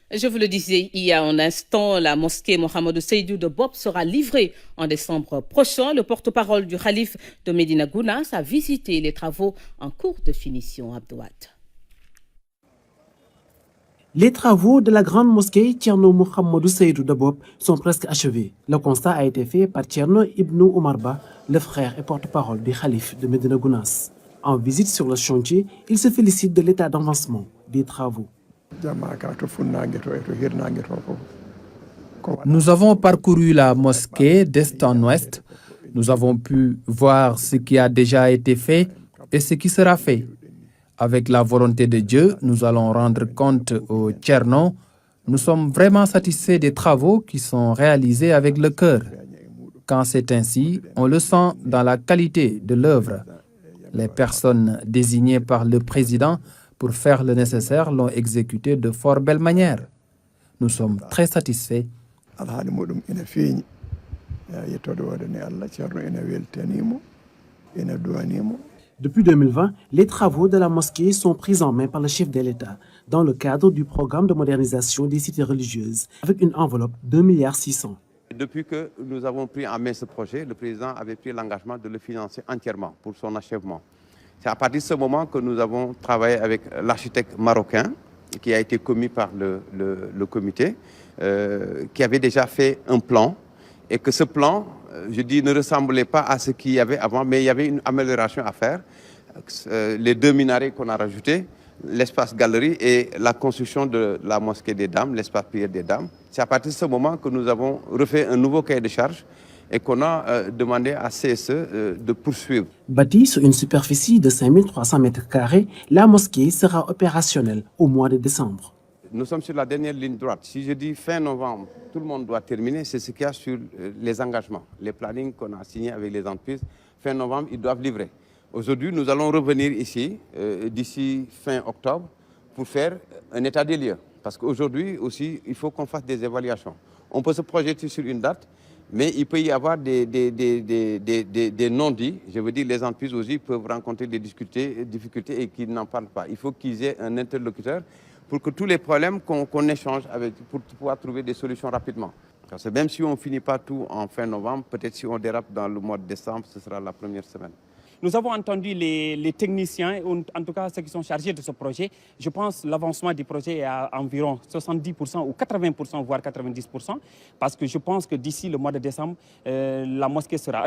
Je vous le disais il y a un instant, la mosquée Mohamedou Seydou de Bob sera livrée en décembre prochain. Le porte-parole du Khalif de Médina Gounass a visité les travaux en cours de finition. Abdouad. Les travaux de la grande mosquée Thierno Mohamedou Seydou de Bob sont presque achevés. Le constat a été fait par Thierno Ibnou Oumarba, le frère et porte-parole du Khalif de Médina Gounass. En visite sur le chantier, il se félicite de l'état d'avancement des travaux. Nous avons parcouru la mosquée d'est en ouest. Nous avons pu voir ce qui a déjà été fait et ce qui sera fait. Avec la volonté de Dieu, nous allons rendre compte au Thierno. Nous sommes vraiment satisfaits des travaux qui sont réalisés avec le cœur. Quand c'est ainsi, on le sent dans la qualité de l'œuvre. Les personnes désignées par le président pour faire le nécessaire l'ont exécuté de fort belle manière. Nous sommes très satisfaits. Depuis 2020, les travaux de la mosquée sont pris en main par le chef de l'État dans le cadre du programme de modernisation des cités religieuses avec une enveloppe de 1,6 milliard. Depuis que nous avons pris en main ce projet, le président avait pris l'engagement de le financer entièrement pour son achèvement. C'est à partir de ce moment que nous avons travaillé avec l'architecte marocain qui a été commis par le comité, qui avait déjà fait un plan et que ce plan, je dis, ne ressemblait pas à ce qu'il y avait avant, mais il y avait une amélioration à faire. Les 2 minarets qu'on a rajoutés, l'espace galerie et la construction de la mosquée des dames, l'espace prière des dames. C'est à partir de ce moment que nous avons refait un nouveau cahier de charges et qu'on a demandé à CSE de poursuivre. Bâtie sur une superficie de 5300 m², la mosquée sera opérationnelle au mois de décembre. Nous sommes sur la dernière ligne droite. Si je dis fin novembre, tout le monde doit terminer, c'est ce qu'il y a sur les engagements, les plannings qu'on a signés avec les entreprises. Fin novembre, ils doivent livrer. Aujourd'hui, nous allons revenir ici, d'ici fin octobre, pour faire un état des lieux. Parce qu'aujourd'hui aussi, il faut qu'on fasse des évaluations. On peut se projeter sur une date, mais il peut y avoir des non-dits. Je veux dire, les entreprises aussi peuvent rencontrer des difficultés et qu'ils n'en parlent pas. Il faut qu'ils aient un interlocuteur pour que tous les problèmes qu'on échange avec, pour pouvoir trouver des solutions rapidement. Parce que même si on ne finit pas tout en fin novembre, peut-être si on dérape dans le mois de décembre, ce sera la première semaine. Nous avons entendu les techniciens, en tout cas ceux qui sont chargés de ce projet. Je pense que l'avancement du projet est à environ 70% ou 80%, voire 90%, parce que je pense que d'ici le mois de décembre, la mosquée sera